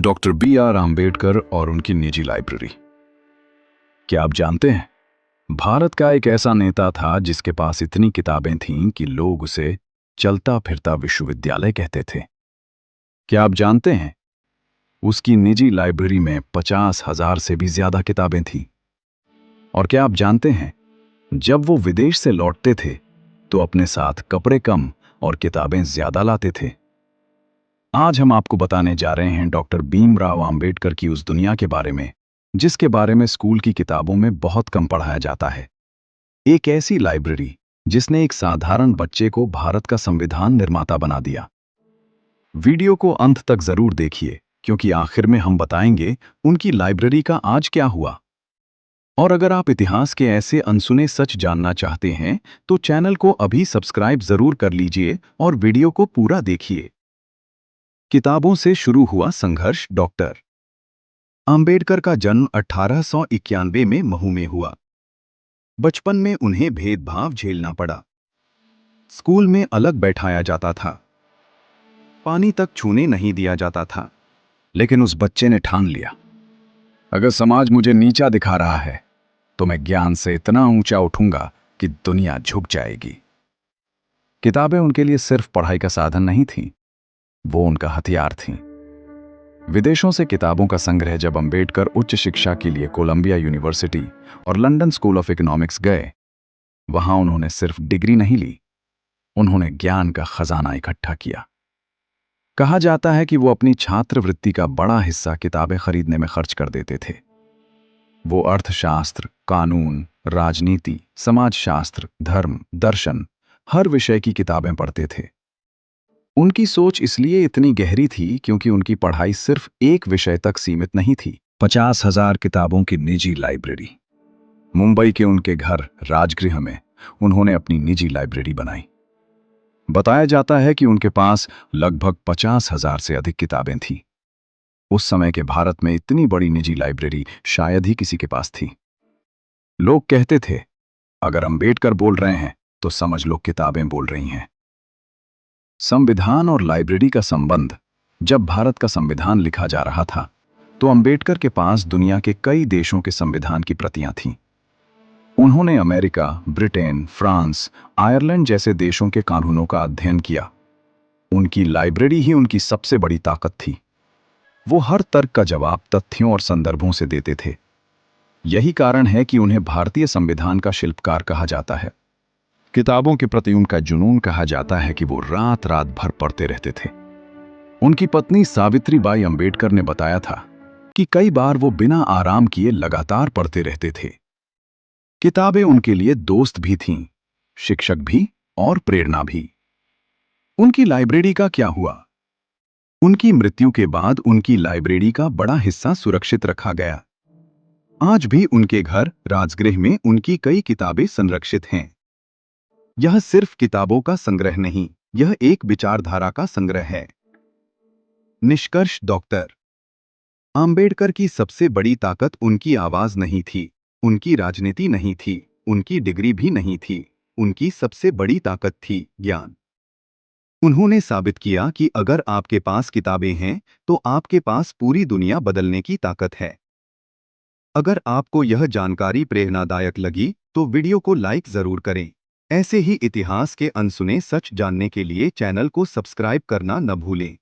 Doctor B are Ambedkar और उनकी निजी लाइब्रेरी। क्या आप जानते हैं, भारत का एक ऐसा नेता था जिसके पास इतनी किताबें थीं कि लोग उसे चलता फिरता विश्वविद्यालय कहते थे। क्या आप जानते हैं, उसकी निजी लाइब्रेरी में 50,000 से भी ज्यादा किताबें थीं। और क्या आप जानते हैं, जब वो विदेश से लौटते थे तो अपने साथ कपड़े कम और किताबें ज्यादा लाते थे। आज हम आपको बताने जा रहे हैं डॉक्टर भीमराव अंबेडकर की उस दुनिया के बारे में जिसके बारे में स्कूल की किताबों में बहुत कम पढ़ाया जाता है। एक ऐसी लाइब्रेरी जिसने एक साधारण बच्चे को भारत का संविधान निर्माता बना दिया। वीडियो को अंत तक जरूर देखिए, क्योंकि आखिर में हम बताएंगे उनकी लाइब्रेरी का आज क्या हुआ। और अगर आप इतिहास के ऐसे अनसुने सच जानना चाहते हैं तो चैनल को अभी सब्सक्राइब जरूर कर लीजिए और वीडियो को पूरा देखिए। किताबों से शुरू हुआ संघर्ष। डॉक्टर अंबेडकर का जन्म 1891 में महू में हुआ। बचपन में उन्हें भेदभाव झेलना पड़ा। स्कूल में अलग बैठाया जाता था, पानी तक छूने नहीं दिया जाता था। लेकिन उस बच्चे ने ठान लिया, अगर समाज मुझे नीचा दिखा रहा है तो मैं ज्ञान से इतना ऊंचा उठूंगा कि दुनिया झुक जाएगी। किताबें उनके लिए सिर्फ पढ़ाई का साधन नहीं थीं, वो उनका हथियार थीं। विदेशों से किताबों का संग्रह जब अंबेडकर उच्च शिक्षा के लिए कोलंबिया यूनिवर्सिटी और लंदन स्कूल ऑफ इकोनॉमिक्स गए, वहां उन्होंने सिर्फ डिग्री नहीं ली, उन्होंने ज्ञान का खजाना इकट्ठा किया। कहा जाता है कि वो अपनी छात्रवृत्ति का बड़ा हिस्सा किताबें खरीदने में खर्च कर देते थे। वो अर्थशास्त्र, कानून, राजनीति, समाजशास्त्र, धर्म, दर्शन, हर विषय की किताबें पढ़ते थे। उनकी सोच इसलिए इतनी गहरी थी क्योंकि उनकी पढ़ाई सिर्फ एक विषय तक सीमित नहीं थी। 50,000 किताबों की निजी लाइब्रेरी। मुंबई के उनके घर राजगृह में उन्होंने अपनी निजी लाइब्रेरी बनाई। बताया जाता है कि उनके पास लगभग 50,000 से अधिक किताबें थीं। उस समय के भारत में इतनी बड़ी निजी लाइब्रेरी शायद ही किसी के पास थी। लोग कहते थे, अगर अंबेडकर बोल रहे हैं तो समझ लो किताबें बोल रही हैं। संविधान और लाइब्रेरी का संबंध। जब भारत का संविधान लिखा जा रहा था तो अंबेडकर के पास दुनिया के कई देशों के संविधान की प्रतियां थीं। उन्होंने अमेरिका, ब्रिटेन, फ्रांस, आयरलैंड जैसे देशों के कानूनों का अध्ययन किया। उनकी लाइब्रेरी ही उनकी सबसे बड़ी ताकत थी। वो हर तर्क का जवाब तथ्यों और संदर्भों से देते थे। यही कारण है कि उन्हें भारतीय संविधान का शिल्पकार कहा जाता है। किताबों के प्रति उनका जुनून। कहा जाता है कि वो रात रात भर पढ़ते रहते थे। उनकी पत्नी सावित्रीबाई अंबेडकर ने बताया था कि कई बार वो बिना आराम किए लगातार पढ़ते रहते थे। किताबें उनके लिए दोस्त भी थीं, शिक्षक भी और प्रेरणा भी। उनकी लाइब्रेरी का क्या हुआ? उनकी मृत्यु के बाद उनकी लाइब्रेरी का बड़ा हिस्सा सुरक्षित रखा गया। आज भी उनके घर राजगृह में उनकी कई किताबें संरक्षित हैं। यह सिर्फ किताबों का संग्रह नहीं, यह एक विचारधारा का संग्रह है। निष्कर्ष। डॉक्टर अंबेडकर की सबसे बड़ी ताकत उनकी आवाज नहीं थी, उनकी राजनीति नहीं थी, उनकी डिग्री भी नहीं थी। उनकी सबसे बड़ी ताकत थी ज्ञान। उन्होंने साबित किया कि अगर आपके पास किताबें हैं तो आपके पास पूरी दुनिया बदलने की ताकत है। अगर आपको यह जानकारी प्रेरणादायक लगी तो वीडियो को लाइक जरूर करें। ऐसे ही इतिहास के अनसुने सच जानने के लिए चैनल को सब्सक्राइब करना न भूलें।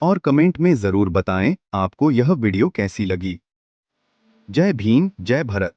और कमेंट में जरूर बताएं आपको यह वीडियो कैसी लगी। जय भीम, जय भारत।